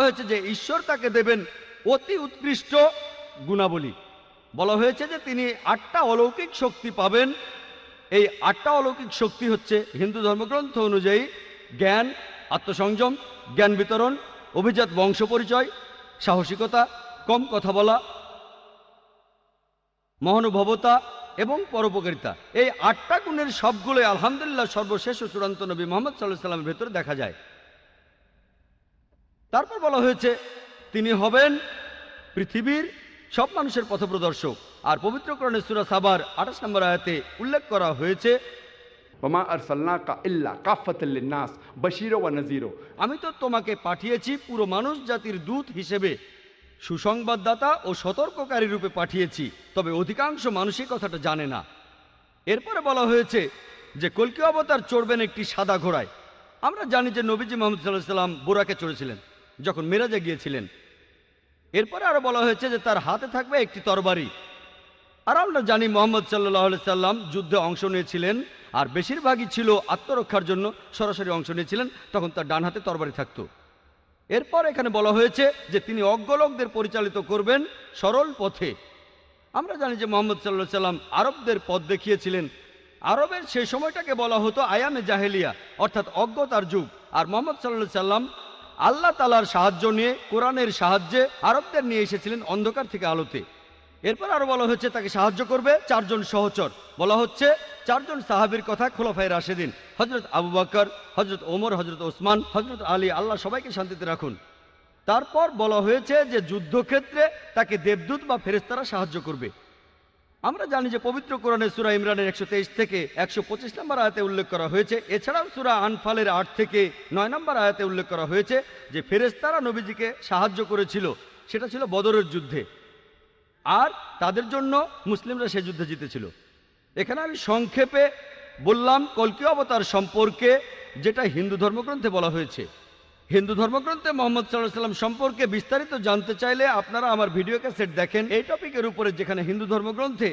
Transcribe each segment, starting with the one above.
হয়েছে যে ঈশ্বর তাকে দেবেন অতি উৎকৃষ্ট গুণাবলী। বলা হয়েছে যে তিনি 8টা অলৌকিক শক্তি পাবেন। এই 8টা অলৌকিক শক্তি হচ্ছে হিন্দু ধর্মগ্রন্থ অনুযায়ী জ্ঞান, আত্মসংযম, জ্ঞান বিতরণ, অভিজাত বংশ পরিচয়, সাহসিকতা, কম কথা বলা, মহানুভবতা এবং পরোপকারিতা। এই 8টা গুণের সবগুলোই আলহামদুলিল্লাহ সর্বশেষ ও চূড়ান্ত নবী মুহাম্মদ সাল্লাল্লাহু আলাইহি ওয়াসাল্লামের ভেতরে দেখা যায়। তারপর বলা হয়েছে তিনি হবেন পৃথিবীর সব মানুষের পথপ্রদর্শক। আর পবিত্র কোরআনে সূরা সাবার 28 নম্বর আয়াতে উল্লেখ করা হয়েছে, ওমা আরসালনাকা ইল্লা কাফাতাল লিন্নাস বাশীরা ওয়া নাযীরা, আমি তো তোমাকে পাঠিয়েছি পুরো মানুষ জাতির দূত হিসেবে, সুসংবাদদাতা ও সতর্ককারী রূপে পাঠিয়েছি। তবে অধিকাংশ মানুষই কথাটা জানে না। এরপরে বলা হয়েছে যে কল্কি অবতার চড়বেন একটি সাদা ঘোড়ায়। আমরা জানি যে নবীজি মুহাম্মদ সাল্লাল্লাহু আলাইহি ওয়াসাল্লাম বুরাকে চড়েছিলেন যখন মেরাজে গিয়েছিলেন। এরপরে আরো বলা হয়েছে যে তার হাতে থাকবে একটি তরবারি। আর আমরা জানি মুহাম্মদ সাল্লাল্লাহু আলাইহি সাল্লাম যুদ্ধে অংশ নিয়েছিলেন, আর বেশিরভাগই ছিল আত্মরক্ষার জন্য সরাসরি অংশ নিয়েছিলেন, তখন তার ডান হাতে তরবারি থাকতো। এরপর এখানে বলা হয়েছে যে তিনি অজ্ঞ লোকদের পরিচালিত করবেন সরল পথে। আমরা জানি যে মুহাম্মদ সাল্লাল্লাহু আলাইহি সাল্লাম আরবদের পথ দেখিয়েছিলেন। আরবের সেই সময়টাকে বলা হতো আয়ামে জাহেলিয়া, অর্থাৎ অজ্ঞতার যুগ। আর মুহাম্মদ সাল্লাল্লাহু আলাইহি সাল্লাম আল্লাহ তাআলার সাহায্য নিয়ে, কোরআনের সাহায্যে আরবদের নিয়ে এসেছিলেন অন্ধকার থেকে আলোতে। এরপর আরো বলা হচ্ছে তাকে সাহায্য করবে 4 জন সহচর। বলা হচ্ছে 4 জন সাহাবীর কথা, খোলাফায়ে রাশেদিন, হযরত আবু বকর, হযরত ওমর, হযরত ওসমান, হযরত আলী, আল্লাহ সবাইকে শান্তিতে রাখুন। তারপর বলা হয়েছে যে যুদ্ধক্ষেত্রে তাকে দেবদূত বা ফেরেশতারা সাহায্য করবে। আমরা জানি যে পবিত্র কোরআনে সূরা ইমরানের 123 থেকে 125 নম্বর আয়াতে উল্লেখ করা হয়েছে। এছাড়াও সূরা আনফালের 8 থেকে 9 নম্বর আয়াতে উল্লেখ করা হয়েছে যে ফেরেশতারা নবীজিকে সাহায্য করেছিল, সেটা ছিল বদরের যুদ্ধে। আর তাদের জন্য মুসলিমরা সে যুদ্ধে জিতেছিল। এখানে আমি সংক্ষেপে বললাম কল্কি অবতার সম্পর্কে, যেটা হিন্দু ধর্মগ্রন্থে বলা হয়েছে। হিন্দু ধর্মগ্রন্থে মুহাম্মদ সাল্লাল্লাহু আলাইহি ওয়াসাল্লাম সম্পর্কে বিস্তারিত জানতে চাইলে আপনারা আমার ভিডিও ক্যাসেট দেখেন এই টপিকের উপরে, যেখানে হিন্দু ধর্মগ্রন্থে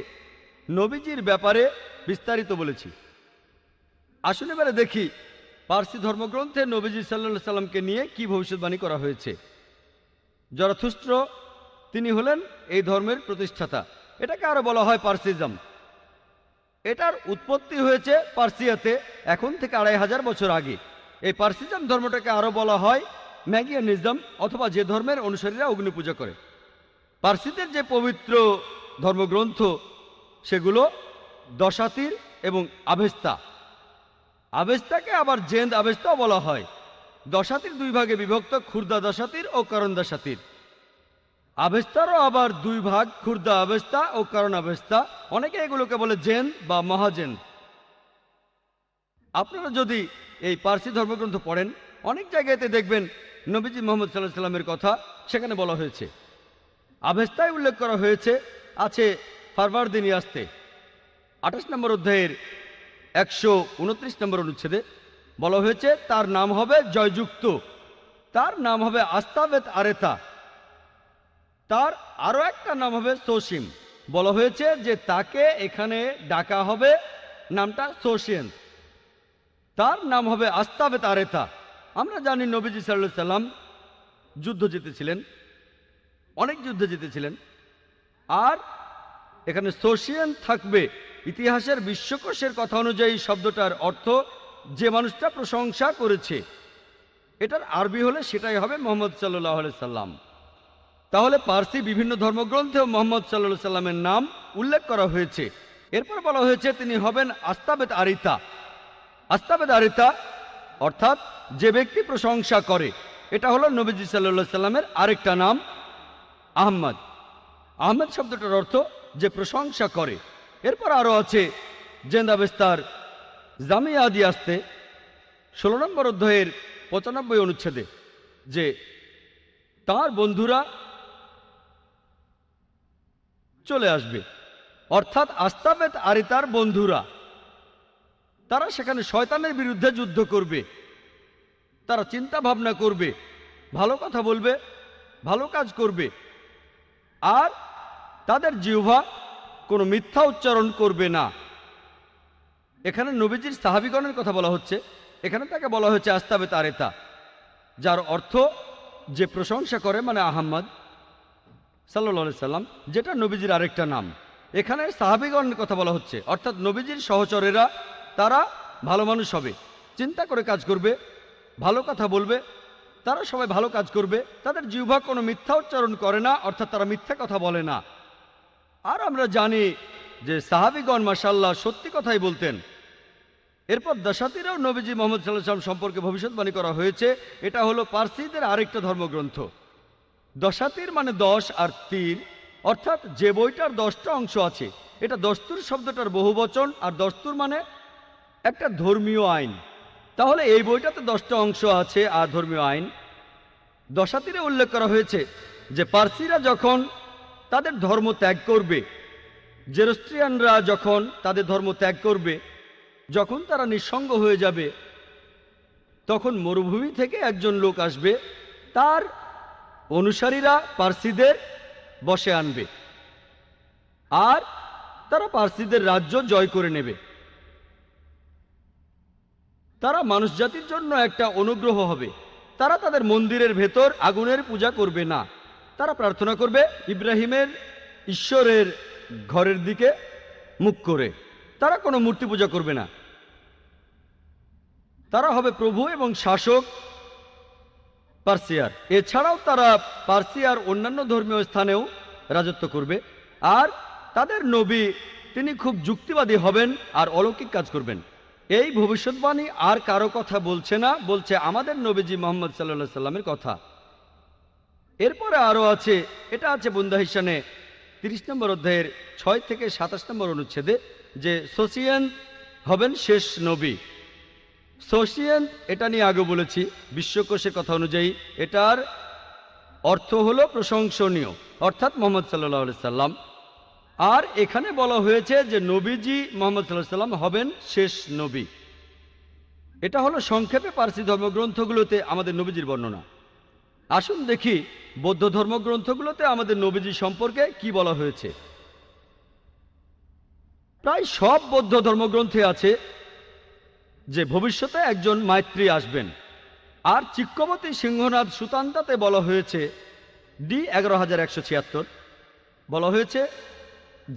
নবীজির ব্যাপারে বিস্তারিত বলেছি। আসুন এবারে দেখি পার্সি ধর্মগ্রন্থে নবীজি সাল্লাল্লাহু আলাইহি ওয়াসাল্লামকে নিয়ে কি ভবিষ্যৎবাণী করা হয়েছে। জরাথুস্ট্র, তিনি হলেন এই ধর্মের প্রতিষ্ঠাতা। এটাকে আরো বলা হয় পার্সিজম। এটার উৎপত্তি হয়েছে পার্সিয়াতে এখন থেকে 2500 বছর আগে। এই পার্সিজম ধর্মটাকে আরো বলা হয় ম্যাগিয়ানিজম, অথবা যে ধর্মের অনুসারীরা অগ্নি পূজা করে। পার্সিদের যে পবিত্র ধর্মগ্রন্থ সেগুলো দশাতির এবং আভেস্তা। আভেস্তাকে আবার জেন্দ আভেস্তাও বলা হয়। দশাতির 2 ভাগে বিভক্ত, খুর্দা দশাতির ও করণ দশাতির। আভেস্তারও আবার 2 ভাগ, খুর্দা আভেস্তা ও করণ আভেস্তা। অনেকে এগুলোকে বলে জেন বা মহাজেন। আপনারা যদি এই পার্সি ধর্মগ্রন্থ পড়েন, অনেক জায়গাতে দেখবেন নবীজি মুহাম্মদ সাল্লাল্লাহু আলাইহি ওয়াসাল্লামের কথা সেখানে বলা হয়েছে। আভেস্তায় উল্লেখ করা হয়েছে আছে ফারওয়ার্দিনী আসতে 28 নম্বর অধ্যায়ের 129 নম্বর অনুচ্ছেদে বলা হয়েছে তার নাম হবে জয়যুক্ত, তার নাম হবে আস্তাবেত আরেতা, তার আরো একটা নাম হবে সোসিম। বলা হয়েছে যে তাকে এখানে ডাকা হবে নামটা সোশিয়েন, তার নাম হবে আস্তাবেত আরেতা। আমরা জানি নবীজি সাল্লাল্লাহু আলাইহি সাল্লাম যুদ্ধ জিতেছিলেন, অনেক যুদ্ধ জিতেছিলেন। আর এখানে সোশিয়েন থাকবে। ইতিহাসের বিশ্বকোষের কথা অনুযায়ী শব্দটার অর্থ যে মানুষটা প্রশংসা করেছে। এটার আরবি হলে সেটাই হবে মুহাম্মদ সাল্লাল্লাহু আলাইহি সাল্লাম। তাহলে পার্সি বিভিন্ন ধর্মগ্রন্থেও মুহাম্মদ সাল্লাল্লাহু আলাইহি সাল্লামের নাম উল্লেখ করা হয়েছে। এরপর বলা হয়েছে তিনি হবেন আস্তাবেত আরিতা। আস্তাবেত আরিতা অর্থাৎ যে ব্যক্তি প্রশংসা করে। এটা হলো নবীজি সাল্লাল্লাহু আলাইহি সাল্লামের আরেকটা নাম আহমদ। আহমদ শব্দটার অর্থ যে প্রশংসা করে। এরপর আরো আছে জেন্দাবেস্তার জামিয়াদি আসতে 16 নম্বর অধ্যায়ের 95 অনুচ্ছেদে যে তার বন্ধুরা চলে আসবে, অর্থাৎ আস্তাবেত আরিতার বন্ধুরা। তারা সেখানে শয়তানের বিরুদ্ধে যুদ্ধ করবে, তারা চিন্তা ভাবনা করবে, ভালো কথা বলবে, ভালো কাজ করবে, আর তাদের জিহ্বা কোনো মিথ্যা উচ্চারণ করবে না। এখানে নবীজির সাহাবীগণের কথা বলা হচ্ছে। এখানে তাকে বলা হচ্ছে আস্তাবেত আরেতা, যার অর্থ যে প্রশংসা করে মানে আহম্মদ সাল্লাল্লাহু আলাইহি সাল্লাম, যেটা নবীজির আরেকটা নাম। এখানে সাহাবীগণের কথা বলা হচ্ছে, অর্থাৎ নবীজির সহচরেরা, তারা ভালো মানুষ হবে, চিন্তা করে কাজ করবে, ভালো কথা বলবে, তারা সবাই ভালো কাজ করবে, তাদের জিহ্বা কোনো মিথ্যা উচ্চারণ করে না, অর্থাৎ তারা মিথ্যা কথা বলে না। আর আমরা জানি যে সাহাবীগণ মাশাআল্লাহ সত্যি কথাই বলতেন। এরপর দাসাতিরাও নবীজি মুহাম্মদ সাল্লাল্লাহু আলাইহি ওয়াসাল্লাম সম্পর্কে ভবিষ্যৎবাণী করা হয়েছে। এটা হলো পার্সিদের আরেকটা ধর্মগ্রন্থ। দশাতির মানে 10 আর তীর, অর্থাৎ যে বইটার 10টা অংশ আছে। এটা দস্তুর শব্দটার বহুবচন, আর দস্তুর মানে একটা ধর্মীয় আইন। তাহলে এই বইটাতে 10টা অংশ আছে আর ধর্মীয় আইন। দশাতিরে উল্লেখ করা হয়েছে যে পার্সিরা যখন তাদের ধর্ম ত্যাগ করবে, জেরস্ট্রিয়ানরা যখন তাদের ধর্ম ত্যাগ করবে, যখন তারা নিঃসঙ্গ হয়ে যাবে, তখন মরুভূমি থেকে একজন লোক আসবে, তার অনুসারীরা পার্সিদের বশে আনবে আর তারা পার্সিদের রাজ্য জয় করে নেবে। তারা মানুষ জাতির জন্য একটা অনুগ্রহ হবে। তারা তাদের মন্দিরের ভেতর আগুনের পূজা করবে না, তারা প্রার্থনা করবে ইব্রাহিমের ঈশ্বরের ঘরের দিকে মুখ করে। তারা কোনো মূর্তি পূজা করবে না। তারা হবে প্রভু এবং শাসক পার্সিয়ার। এছাড়াও তারা পার্সিয়ার অন্যান্য ধর্মীয় স্থানেও রাজত্ব করবে। আর তাদের নবী, তিনি খুব যুক্তিবাদী হবেন আর অলৌকিক কাজ করবেন। এই ভবিষ্যৎবাণী আর কারো কথা বলছে না, বলছে আমাদের নবীজি মুহাম্মদ সাল্লাল্লাহু আলাইহি সাল্লামের কথা। এরপরে আরও আছে, এটা আছে বুন্দা হিসানে 30 নম্বর অধ্যায়ের 6 থেকে 27 নম্বর অনুচ্ছেদে, যে সোসিয়ান হবেন শেষ নবী। সোসিয়ান, এটা নিয়ে আগে বলেছি, বিশ্বকোষের কথা অনুযায়ী এটার অর্থ হলো প্রশংসনীয়, অর্থাৎ মুহাম্মদ সাল্লাল্লাহু আলাইহি সাল্লাম। আর এখানে বলা হয়েছে যে নবীজি মুহাম্মদ সাল্লাল্লাহু আলাইহি সাল্লাম হবেন শেষ নবী। এটা হলো সংক্ষেপে পার্সি ধর্মগ্রন্থগুলোতে আমাদের নবীজির বর্ণনা। আসুন দেখি বৌদ্ধ ধর্মগ্রন্থগুলোতে আমাদের নবীজি সম্পর্কে কি বলা হয়েছে। প্রায় সব বৌদ্ধ ধর্মগ্রন্থে আছে যে ভবিষ্যতে একজন মাইত্রী আসবেন। আর চিক্কবতী সিংহনাথ সুতান্তাতে বলা হয়েছে, ডি 11176 বলা হয়েছে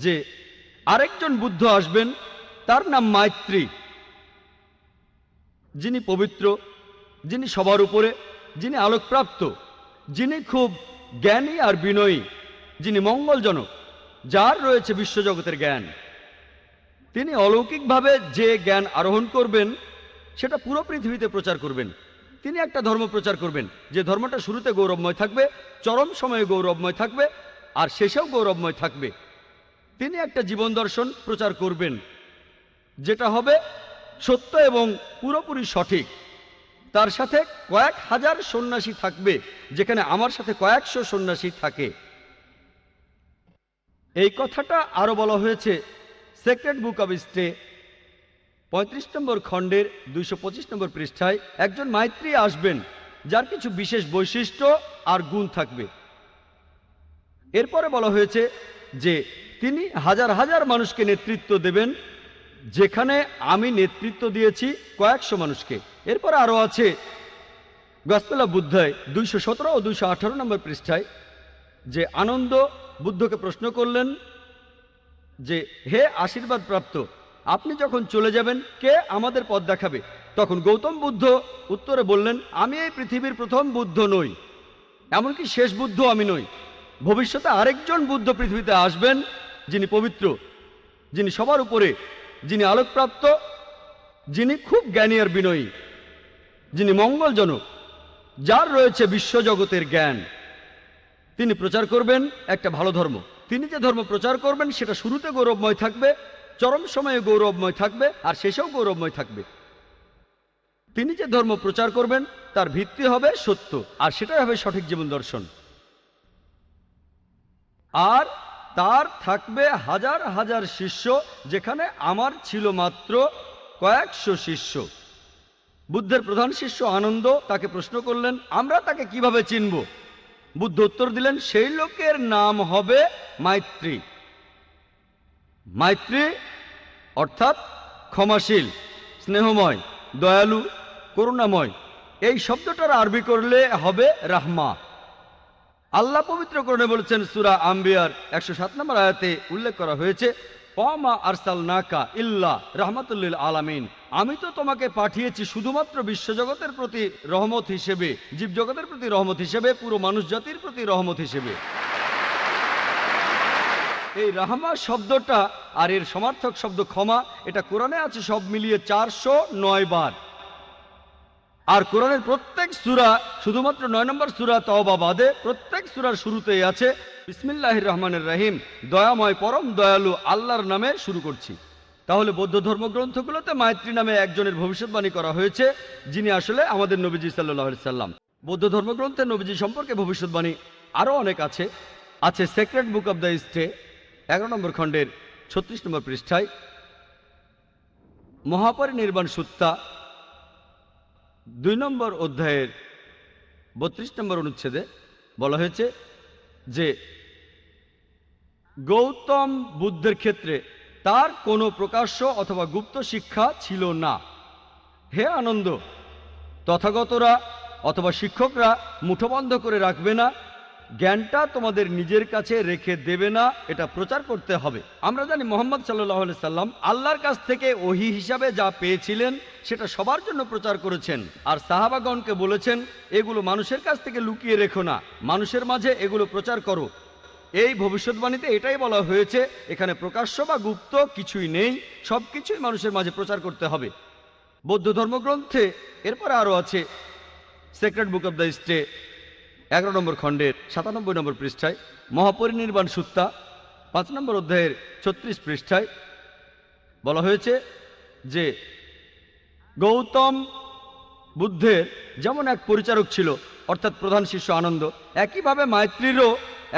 যে আরেকজন বুদ্ধ আসবেন, তার নাম মাইত্রী, যিনি পবিত্র, যিনি সবার উপরে, যিনি আলোকপ্রাপ্ত, যিনি খুব জ্ঞানী আর বিনয়ী, যিনি মঙ্গলজনক, যার রয়েছে বিশ্বজগতের জ্ঞান। তিনি অলৌকিকভাবে যে জ্ঞান আরোহণ করবেন সেটা পুরো পৃথিবীতে প্রচার করবেন। তিনি একটা ধর্ম প্রচার করবেন যে ধর্মটা শুরুতে গৌরবময় থাকবে, চরম সময়ে গৌরবময় থাকবে, আর শেষেও গৌরবময় থাকবে। তিনি একটা জীবন দর্শন প্রচার করবেন যেটা হবে সত্য এবং পুরোপুরি সঠিক। তার সাথে কয়েক হাজার সন্ন্যাসী থাকবে, যেখানে আমার সাথে কয়েকশো সন্ন্যাসী থাকে। এই কথাটা আরো বলা হয়েছে সেক্রেড বুক অব স্টে 35 নম্বর খণ্ডের 225 নম্বর পৃষ্ঠায়। একজন মাইত্রী আসবেন যার কিছু বিশেষ বৈশিষ্ট্য আর গুণ থাকবে। এরপরে বলা হয়েছে যে তিনি হাজার হাজার মানুষকে নেতৃত্ব দেবেন, যেখানে আমি নেতৃত্ব দিয়েছি কয়েকশো মানুষকে। এরপরে আরো আছে গসপেল অফ বুদ্ধায় 217 ও 218 নম্বর পৃষ্ঠায়, যে আনন্দ বুদ্ধকে প্রশ্ন করলেন যে হে আশীর্বাদ প্রাপ্ত, আপনি যখন চলে যাবেন কে আমাদের পথ দেখাবে? তখন গৌতম বুদ্ধ উত্তরে বললেন, আমি এই পৃথিবীর প্রথম বুদ্ধ নই, এমনকি শেষ বুদ্ধ আমি নই। ভবিষ্যতে আরেকজন বুদ্ধ পৃথিবীতে আসবেন, যিনি পবিত্র, যিনি সবার উপরে, যিনি আলোকপ্রাপ্ত, যিনি খুব জ্ঞানী আর বিনয়ী, যিনি মঙ্গলজনক, যার রয়েছে বিশ্বজগতের জ্ঞান। তিনি প্রচার করবেন একটা ভালো ধর্ম। তিনি যে ধর্ম প্রচার করবেন সেটা শুরুতে গৌরবময় থাকবে, চরম সময়ে গৌরবময় থাকবে, আর শেষেও গৌরবময় থাকবে। তিনি যে ধর্ম প্রচার করবেন তার ভিত্তি হবে সত্য, আর সেটাই হবে সঠিক জীবন দর্শন। আর তার থাকবে হাজার হাজার শিষ্য, যেখানে আমার ছিল মাত্র কয়েকশো শিষ্য। বুদ্ধের প্রধান শিষ্য আনন্দ তাকে প্রশ্ন করলেন, আমরা তাকে কিভাবে চিনব? বুদ্ধ উত্তর দিলেন, সেই লোকের নাম হবে মাইত্রী। মাইত্রী অর্থাৎ ক্ষমাশীল, স্নেহময়, দয়ালু, করুণাময়, এই শব্দটার আরবি করলে হবে রাহমা। আল্লাহ পবিত্রকরণে বলেছেন সূরা আম্বিয়ার 107 নম্বর আয়াতে উল্লেখ করা হয়েছে, ওয়ামা আরসালনাকা ইল্লা রাহমাতুল লিল আলামিন, আমি তো তোমাকে পাঠিয়েছি শুধুমাত্র বিশ্বজগতের প্রতি রহমত হিসেবে, জীবজগতের প্রতি রহমত হিসেবে, পুরো মানুষ জাতির প্রতি রহমত হিসেবে। এই রাহমা শব্দটা আর এর সমার্থক শব্দ ক্ষমা, এটা কোরআনে আছে সব মিলিয়ে 409 বার। আর কোরআনের প্রত্যেক সূরা, শুধুমাত্র 9 নম্বর সূরা তাওবা বাদে প্রত্যেক সূরার শুরুতেই আছে বিসমিল্লাহির রহমানির রহিম, দয়াময় পরম দয়ালু আল্লাহর নামে শুরু করছি। তাহলে বৌদ্ধ ধর্মগ্রন্থগুলোতে মায়ত্রী নামে একজনের ভবিষ্যৎবাণী করা হয়েছে, যিনি আসলে আমাদের নবীজি সাল্লাল্লাহু আলাইহি সাল্লাম। বৌদ্ধ ধর্মগ্রন্থে নবীজি সম্পর্কে ভবিষ্যৎবাণী আরও অনেক আছে। Secret book of the stay 11 নম্বর খণ্ডের 36 নম্বর পৃষ্ঠায়, মহাপরিনির্বাণ সুত্তা 2 নম্বর অধ্যায়ের 32 নম্বর অনুচ্ছেদে বলা হয়েছে যে গৌতম বুদ্ধের ক্ষেত্রে তার কোনো প্রকাশ্য অথবা গুপ্ত শিক্ষা ছিল না। হে আনন্দ, তথাগতরা অথবা শিক্ষকরা মুঠোবন্ধ করে রাখবে না, জ্ঞানটা তোমাদের নিজের কাছে রেখে দেবে না, এটা প্রচার করতে হবে। আমরা জানি মুহাম্মদ সাল্লাল্লাহু আলাইহি সাল্লাম আল্লাহর কাছ থেকে ওহী হিসাবে যা পেয়েছিলেন সেটা সবার জন্য প্রচার করেছেন, আর সাহাবাগণকে বলেছেন এগুলো মানুষের কাছ থেকে লুকিয়ে রেখো না, মানুষের মাঝে এগুলো প্রচার করো। এই ভবিষ্যৎবাণীতে এটাই বলা হয়েছে, এখানে প্রকাশ্য বা গুপ্ত কিছুই নেই, সব কিছুই মানুষের মাঝে প্রচার করতে হবে। বৌদ্ধ ধর্মগ্রন্থে এরপরে আরও আছে secret book of the stay 11 নম্বর খণ্ডের 97 নম্বর পৃষ্ঠায়, মহাপরিনির্বাণ সুত্তা 5 নম্বর অধ্যায়ের 36 পৃষ্ঠায় বলা হয়েছে যে গৌতম বুদ্ধের যেমন এক পরিচারক ছিল, অর্থাৎ প্রধান শিষ্য আনন্দ, একইভাবে মায়ত্রীরও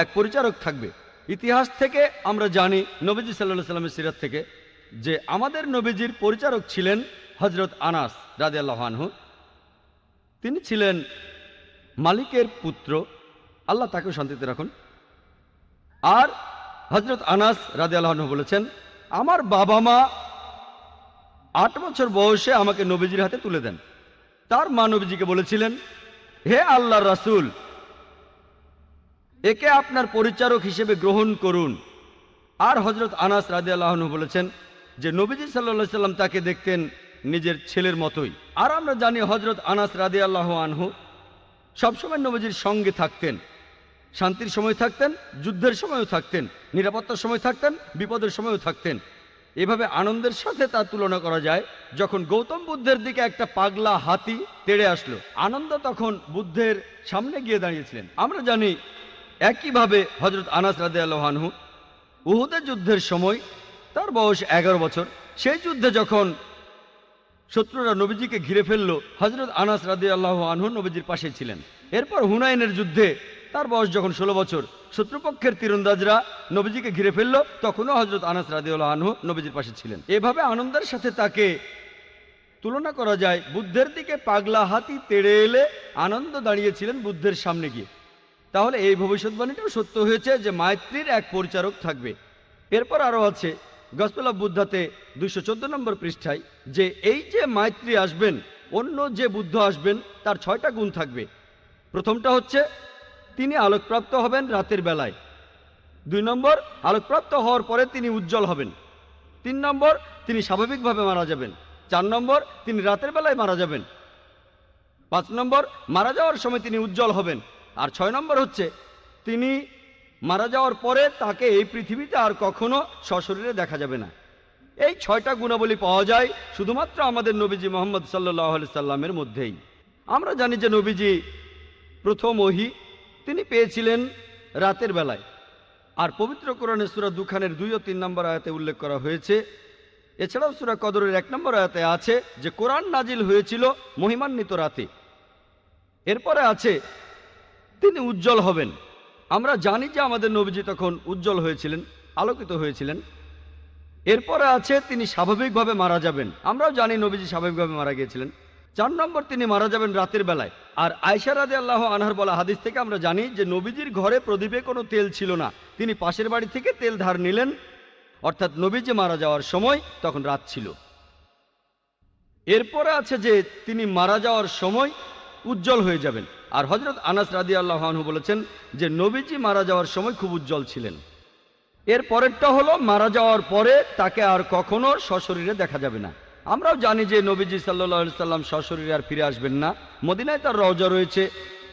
এক পরিচারক থাকবে। ইতিহাস থেকে আমরা জানি, নবীজি সাল্লাল্লাহু আলাইহি সাল্লামের সিরাত থেকে, যে আমাদের নবীজির পরিচারক ছিলেন হযরত আনাস রাদিয়াল্লাহু আনহু। তিনি ছিলেন মালিকের পুত্র, আল্লাহ তাকেও শান্তিতে রাখুন। আর হযরত আনাস রাদিয়াল্লাহু আনহু বলেছেন, আমার বাবা মা 8 বছর বয়সে আমাকে নবীজির হাতে তুলে দেন। তার মা নবীজিকে বলেছিলেন, হে আল্লাহর রাসূল, একে আপনার পরিচারক হিসেবে গ্রহণ করুন। আর হযরত আনাস রাদিয়াল্লাহু আনহু বলেছেন যে নবীজি সাল্লাল্লাহু আলাইহি সাল্লাম তাকে দেখতেন নিজের ছেলের মতোই। আর আমরা জানি হযরত আনাস রাদিয়াল্লাহু আনহু সবসময় নবীজির সঙ্গে থাকতেন, শান্তির সময় থাকতেন, যুদ্ধের সময়ও থাকতেন, নিরাপত্তার সময় থাকতেন, বিপদের সময়ও থাকতেন। এভাবে আনন্দের সাথে তার তুলনা করা যায়। যখন গৌতম বুদ্ধের দিকে একটা পাগলা হাতি তেড়ে আসলো, আনন্দ তখন বুদ্ধের সামনে গিয়ে দাঁড়িয়েছিলেন। আমরা জানি একইভাবে হযরত আনাস রাদিয়াল্লাহু আনহু উহুদের যুদ্ধের সময়, তার বয়স 11 বছর, সেই যুদ্ধে যখন শত্রুরা নবীজিকে ঘিরে ফেললো, হযরত আনাস রাদিয়াল্লাহু আনহু নবীজির পাশে ছিলেন। এরপর হুনাইনের যুদ্ধে তার বয়স যখন 16 বছর, শত্রুপক্ষের তীরন্দাজরা নবীজিকে ঘিরে ফেললো, তখনও হযরত আনাস রাদিয়াল্লাহু আনহু নবীজির পাশে ছিলেন। এভাবে আনন্দের সাথে তাকে তুলনা করা যায়। বুদ্ধের দিকে পাগলা হাতি তেড়ে এলে আনন্দ দাঁড়িয়েছিলেন বুদ্ধের সামনে গিয়ে। তাহলে এই ভবিষ্যৎবাণীটাও সত্য হয়েছে যে মায়ত্রীর এক পরিচারক থাকবে। এরপর আরও আছে গসপেল অফ বুদ্ধাতে 214 নম্বর পৃষ্ঠায়, যে এই যে মায়ত্রী আসবেন, অন্য যে বুদ্ধ আসবেন, তার 6টা গুণ থাকবে। প্রথমটা হচ্ছে তিনি আলোকপ্রাপ্ত হবেন রাতের বেলায়। 2 নম্বর, আলোকপ্রাপ্ত হওয়ার পরে তিনি উজ্জ্বল হবেন। 3 নম্বর, তিনি স্বাভাবিকভাবে মারা যাবেন। 4 নম্বর, তিনি রাতের বেলায় মারা যাবেন। 5 নম্বর, মারা যাওয়ার সময় তিনি উজ্জ্বল হবেন। আর 6 নম্বর হচ্ছে তিনি মারা যাওয়ার পরে তাকে এই পৃথিবীতে আর কখনো সশরীরে দেখা যাবে না। এই 6টা গুণাবলী পাওয়া যায় শুধুমাত্র আমাদের নবীজি মুহাম্মদ সাল্লাল্লাহু আলাইহি সাল্লামের মধ্যেই। আমরা জানি যে নবীজি প্রথম ওহী তিনি পেয়েছিলেন রাতের বেলায়। আর পবিত্র কোরআনে সূরা দুখানের 2 ও 3 নম্বর আয়াতে উল্লেখ করা হয়েছে। এছাড়াও সূরা কদরের 1 নম্বর আয়াতে আছে যে কোরআন নাজিল হয়েছিল মহিমান্বিত রাতে। এরপরে আছে তিনি উজ্জ্বল হবেন। আমরা জানি যে আমাদের নবীজি তখন উজ্জ্বল হয়েছিলেন, আলোকিত হয়েছিলেন। এরপরে আছে তিনি স্বাভাবিকভাবে মারা যাবেন। আমরাও জানি নবীজি স্বাভাবিকভাবে মারা গিয়েছিলেন। 4 নম্বর, তিনি মারা যাবেন রাতের বেলায়। আর আয়েশা রাদিয়াল্লাহু আনহার বলা হাদিস থেকে আমরা জানি যে নবীজির ঘরে প্রদীপে কোনো তেল ছিল না, তিনি পাশের বাড়ি থেকে তেল ধার নিলেন। অর্থাৎ নবীজি মারা যাওয়ার সময় তখন রাত ছিল। এরপরে আছে যে তিনি মারা যাওয়ার সময় উজ্জ্বল হয়ে যাবেন। আর হযরত আনাস রাদিয়াল্লাহু আনহু বলেছেন যে নবীজি মারা যাওয়ার সময় খুব উজ্জ্বল ছিলেন। এর পরেরটা হলো মারা যাওয়ার পরে তাকে আর কখনো সশরীরে দেখা যাবে না। আমরাও জানি যে নবীজি সাল্লাল্লাহু আলাইহি সাল্লাম সশরীরে আর ফিরে আসবেন না। মদিনায় তার রওজা রয়েছে,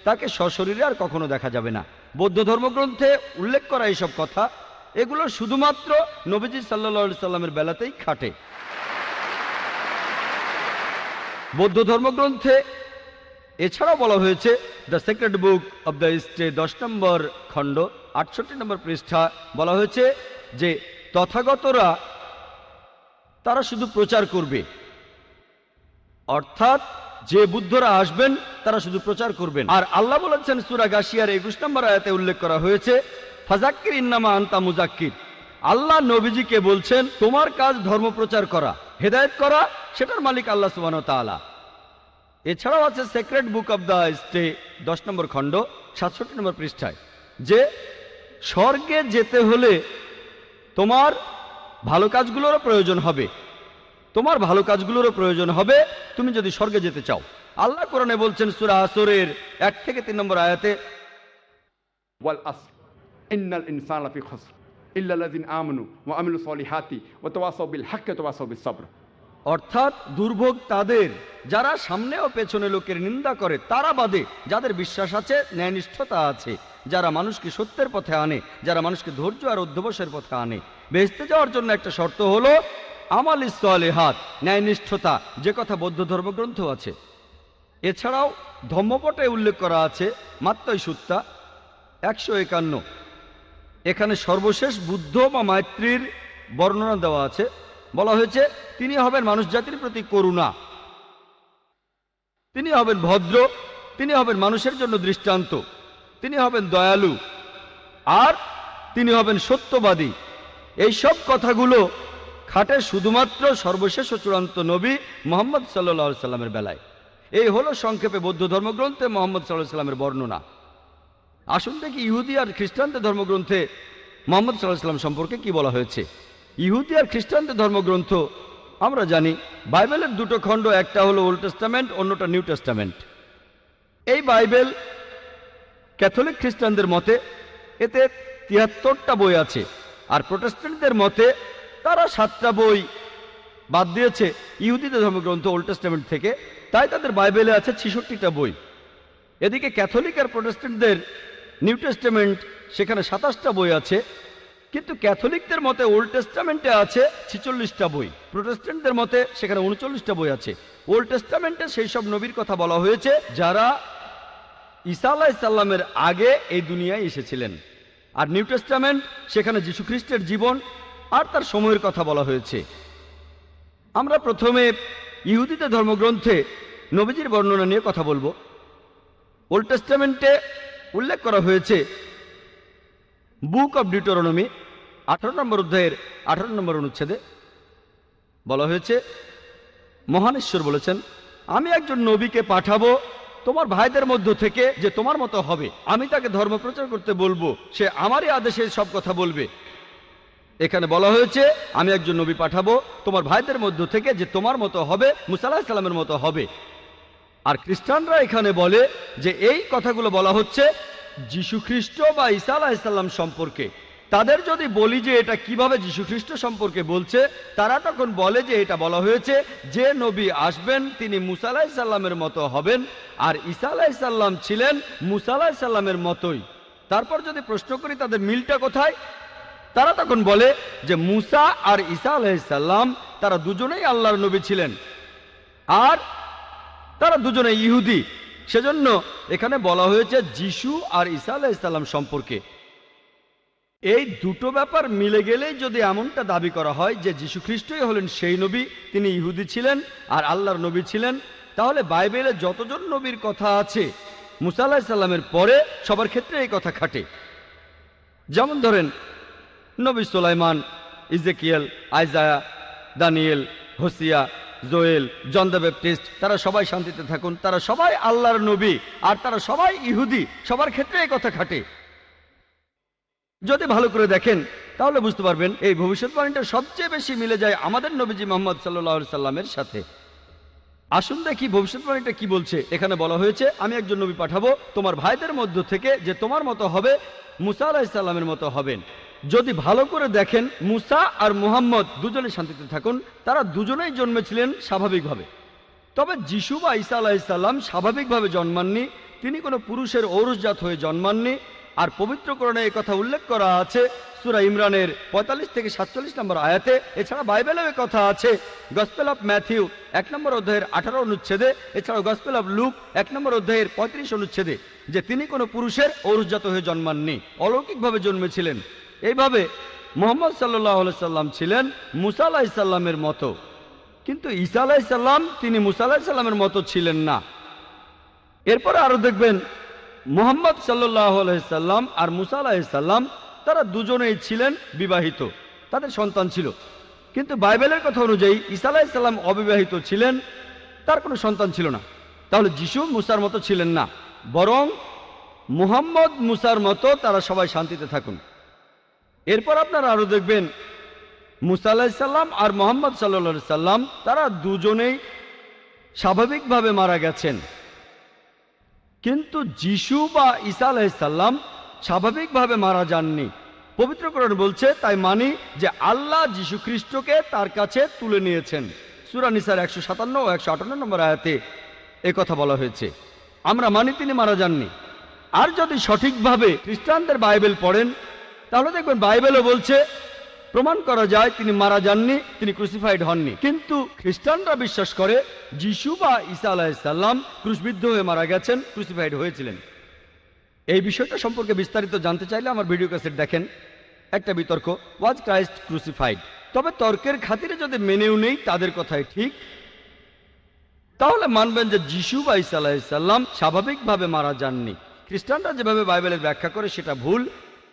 তাকে সশরীরে আর কখনো দেখা যাবে না। বৌদ্ধ ধর্মগ্রন্থে উল্লেখ করা এইসব কথা, এগুলো শুধুমাত্র নবীজি সাল্লাল্লাহু আলাইহি সাল্লামের বেলাতেই খাটে। বৌদ্ধ ধর্মগ্রন্থে এছাড়াও বলা হয়েছে, the secret book of the stay 10 নম্বর খণ্ড 68 নম্বর পৃষ্ঠা, বলা হয়েছে যে তথাগতরা তারা শুধু প্রচার করবে, অর্থাৎ যে বুদ্ধরা আসবেন তারা শুধু প্রচার করবেন। আর আল্লাহ বলেছেন সূরা গাশিয়ার 21 নম্বর আয়াতে উল্লেখ করা হয়েছে, ফাযাক্কির ইন্নামা আনতা মুযাক্কির। আল্লাহ নবীজিকে বলছেন তোমার কাজ ধর্ম প্রচার করা, হেদায়েত করা, সেটার মালিক আল্লাহ সুবহানাহু ওয়া তাআলা। এছাড়াও আছে secret book of the stay 10 নম্বর খণ্ড 67 নম্বর পৃষ্ঠায়, যে স্বর্গে যেতে হলে তোমার ভালো কাজগুলোরও প্রয়োজন হবে, তোমার ভালো কাজগুলোরও প্রয়োজন হবে তুমি যদি স্বর্গে যেতে চাও। আল্লাহ কোরআনে বলছেন সূরা আসরের 1 থেকে 3 নম্বর আয়াতে, ওয়াল আসর ইন্নাল ইনসানা লাফি খুসর ইল্লাল্লাযিনা আমানু ওয়া আমিলুস সলিহাতি ওয়া তাওয়াসাউ বিল হাক্কি ওয়া তাওয়াসাউ বিস সবর। অর্থাৎ দুর্ভোগ তাদের যারা সামনে ও পেছনে লোকের নিন্দা করে, তারা বাদে যাদের বিশ্বাস আছে, ন্যায়নিষ্ঠতা আছে, যারা মানুষকে সত্যের পথে আনে, যারা মানুষকে ধৈর্য আর অধ্যবসায়ের পথে আনে। বেহেশতে যাওয়ার জন্য একটা শর্ত হলো আমালিস সালিহাত, ন্যায়নিষ্ঠতা, যে কথা বৌদ্ধ ধর্মগ্রন্থ আছে। এছাড়াও ধম্মপটে উল্লেখ করা আছে মাত্তই সুত্তা 151, এখানে সর্বশেষ বুদ্ধ বা মাতৃর বর্ণনা দেওয়া আছে। বলা হয়েছে তিনি হবেন মানুষ জাতির প্রতি করুণা, তিনি হবেন ভদ্র, তিনি হবেন মানুষের জন্য দৃষ্টান্ত, তিনি হবেন দয়ালু, আর তিনি হবেন সত্যবাদী। এই সব কথাগুলো খাটে শুধুমাত্র সর্বশেষ ও চূড়ান্ত নবী মুহাম্মদ সাল্লাল্লাহু আলাইহি সাল্লামের বেলায়। এই হলো সংক্ষেপে বৌদ্ধ ধর্মগ্রন্থে মুহাম্মদ সাল্লাল্লাহু আলাইহি সাল্লামের বর্ণনা। আসুন দেখি ইহুদি আর খ্রিস্টানদের ধর্মগ্রন্থে মুহাম্মদ সাল্লাল্লাহু আলাইহি সাল্লাম সম্পর্কে কি বলা হয়েছে। ইহুদি আর খ্রিস্টানদের ধর্মগ্রন্থ আমরা জানি বাইবেলের দুটো খণ্ড, একটা হলো ওল্ড টেস্টামেন্ট, অন্যটা নিউ টেস্টামেন্ট। এই বাইবেল ক্যাথলিক খ্রিস্টানদের মতে এতে 73টা বই আছে, আর প্রোটেস্ট্যান্টদের মতে তারা 7টা বই বাদ দিয়েছে ইহুদিদের ধর্মগ্রন্থ ওল্ড টেস্টামেন্ট থেকে, তাই তাদের বাইবেলে আছে 66টা বই। এদিকে ক্যাথলিক আর প্রোটেস্ট্যান্টদের নিউ টেস্টামেন্ট, সেখানে 27টা বই আছে, কিন্তু ক্যাথলিকদের মতে ওল্ড টেস্টামেন্টে আছে 46টা বই, প্রোটেস্ট্যান্টদের মতে সেখানে 39টা বই আছে। ওল্ড টেস্টামেন্টে সেই সব নবীর কথা বলা হয়েছে যারা ঈসা আলাইহিস সালামের আগে এই দুনিয়ায় এসেছিলেন, আর নিউ টেস্টামেন্ট সেখানে যীশু খ্রিস্টের জীবন আর তার সময়ের কথা বলা হয়েছে। আমরা প্রথমে ইহুদিদের ধর্মগ্রন্থে নবীজির বর্ণনা নিয়ে কথা বলবো। ওল্ড টেস্টামেন্টে উল্লেখ করা হয়েছে বুক অব ডিউটেরোনমি 18 নম্বর অধ্যায়ের 18 নম্বর অনুচ্ছেদে বলা হয়েছে, মহান ঈশ্বর বলেছেন, আমি একজন নবীকে পাঠাবো তোমার ভাইদের মধ্য থেকে, যে তোমার মতো হবে, আমি তাকে ধর্ম প্রচার করতে বলবো, সে আমারই আদেশে সব কথা বলবে। এখানে বলা হয়েছে আমি একজন নবী পাঠাবো তোমার ভাইদের মধ্য থেকে, যে তোমার মতো হবে, মুসা আলাইহিস সালামের মতো হবে। আর খ্রিস্টানরা এখানে বলে যে এই কথাগুলো বলা হচ্ছে যীশু খ্রিস্ট বা ঈসা আলাইহিস সালাম সম্পর্কে। তাদের যদি বলি যে এটা কিভাবে যীশু খ্রিস্ট সম্পর্কে বলছে, তারা তখন বলে যে এটা বলা হয়েছে যে নবী আসবেন তিনি মুসা আলাইহিস সালামের মতো হবেন, আর ঈসা আলাইহিস সালাম ছিলেন মুসা আলাইহিস সালামের মতোই। তারপর যদি প্রশ্ন করি তাদের মিলটা কোথায়, তারা তখন বলে যে মুসা আর ঈসা আলাইহিস সালাম তারা দুজনেই আল্লাহর নবী ছিলেন, আর তারা দুজনেই ইহুদি। সেজন্য এখানে বলা হয়েছে যিশু আর ঈসা আলাইহিস সালাম সম্পর্কে। এই দুটো ব্যাপার মিলে গেলেই যদি এমনটা দাবি করা হয় যে যীশু খ্রিস্টই হলেন সেই নবী, তিনি ইহুদি ছিলেন আর আল্লাহর নবী ছিলেন, তাহলে বাইবেলে যতজন নবীর কথা আছে মুসা আলাইহিস সালামের পরে সবার ক্ষেত্রে এই কথা খাটে। যেমন ধরেন নবী Sulaiman, Ezekiel, Isaiah, Daniel, Hosea, Joel, John the Baptist, তারা সবাই শান্তিতে থাকুন, তারা সবাই আল্লাহর নবী আর তারা সবাই ইহুদি, সবার ক্ষেত্রে এই কথা খাটে। যদি ভালো করে দেখেন তাহলে বুঝতে পারবেন এই ভবিষ্যৎবাণীটা সবচেয়ে বেশি মিলে যায় আমাদের নবীজি মুহাম্মদ সাল্লাল্লাহু আলাইহি সাল্লামের সাথে। আসুন দেখি ভবিষ্যৎবাণীটা কি বলছে। এখানে বলা হয়েছে, আমি একজন নবী পাঠাবো তোমার ভাইদের মধ্য থেকে, যে তোমার মতো হবে, মুসা আলাইহিস সালামের মতো হবেন। যদি ভালো করে দেখেন, মুসা আর মুহাম্মদ দুজনে শান্তিতে থাকুন, তারা দুজনেই জন্মেছিলেন স্বাভাবিকভাবে। তবে যিশু বা ঈসা আলাইহিস সালাম স্বাভাবিকভাবে জন্মাননি, তিনি কোনো পুরুষের ঔরসজাত হয়ে জন্মাননি। আর পবিত্র কোরআনে এই কথা উল্লেখ করা আছে সূরা ইমরানের 45 থেকে 47 নম্বর আয়াতে। এছাড়া বাইবেলেও এই কথা আছে গসপেল অফ ম্যাথিউ 1 নম্বর অধ্যায়ের 18 অনুচ্ছেদে, এছাড়াও গসপেল অফ লুক 1 নম্বর অধ্যায়ের 35 অনুচ্ছেদে, যে তিনি কোনো পুরুষের ঔরসজাত হয়ে জন্মাননি, অলৌকিকভাবে জন্মেছিলেন। এইভাবে মুহাম্মদ সাল্লাল্লাহু আলাইহি সাল্লাম ছিলেন মুসা আলাইহিস সালামের মতো, কিন্তু ঈসা আলাইহিস সালাম তিনি মুসা আলাইহিস সালামের মতো ছিলেন না। এরপরে আরো দেখবেন মুহাম্মদ সাল্লাল্লাহু আলাইহি সাল্লাম আর মুসা আলাইহিস সালাম তারা দুজনেই ছিলেন বিবাহিত, তাদের সন্তান ছিল। কিন্তু বাইবেলের কথা অনুযায়ী ঈসা আলাইহিস সালাম অবিবাহিত ছিলেন, তার কোনো সন্তান ছিল না। তাহলে যিশু মুসার মতো ছিলেন না, বরং মুহাম্মদ মুসার মতো তারা সবাই শান্তিতে থাকুন। এরপর আপনারা আরো দেখবেন মুসা আলাইহিস সালাম আর মুহাম্মদ সাল্লাল্লাহু আলাইহি সাল্লাম তারা দুজনেই স্বাভাবিকভাবে মারা গেছেন, কিন্তু যিশু বা ঈসা আলাইহিস সালাম স্বাভাবিকভাবে মারা যাননি। পবিত্র কোরআন বলছে, তাই মানি যে আল্লাহ যিশু খ্রিস্টকে তার কাছে তুলে নিয়েছেন। সূরা নিসার 157 ও 158 নম্বর আয়াতে কথা বলা হয়েছে। আমরা মানি তিনি মারা যাননি। আর যদি সঠিকভাবে খ্রিস্টানদের বাইবেল পড়েন, তাহলে দেখবেন বাইবেলও বলছে, প্রমাণ করা যায় তিনি মারা যাননি, তিনি ক্রুসিফাইড হননি। কিন্তু খ্রিস্টানরা বিশ্বাস করে যিশু বা ঈসা আলাইহিস সালাম ক্রুশবিদ্ধ হয়ে মারা গেছেন, ক্রুসিফাইড হয়েছিলেন। এই বিষয়টা সম্পর্কে বিস্তারিত জানতে চাইলে আমার ভিডিও ক্যাসেট দেখেন। একটা বিতর্ক, ওয়াজ ক্রাইস্ট ক্রুসিফাইড? তবে তর্কের খাতিরে যদি মেনেও নেই তাদের কথাই ঠিক, তাহলে মানবেন যে যিশু বা ঈসা আলাইহিস সালাম স্বাভাবিকভাবে মারা যাননি। খ্রিস্টানরা যেভাবে বাইবেলের ব্যাখ্যা করে সেটা ভুল,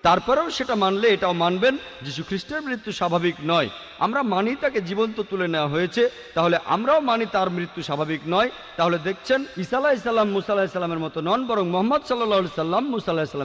তারপরেও সেটা মানলে এটাও মানবেন যিশু খ্রিস্টের মৃত্যু স্বাভাবিক নয়। আমরা মানি তাকে জীবন্ত তুলে নেওয়া হয়েছে, তাহলে আমরাও মানি তার মৃত্যু স্বাভাবিক নয়। তাহলে দেখছেন ঈসা আলাইহিস সালাম মুসা আলাইহিস সালামের মতো নন, বরং মুহাম্মদ সাল্লাল্লাহু আলাইহি সাল্লাম মুসা আলাইহিস সালামের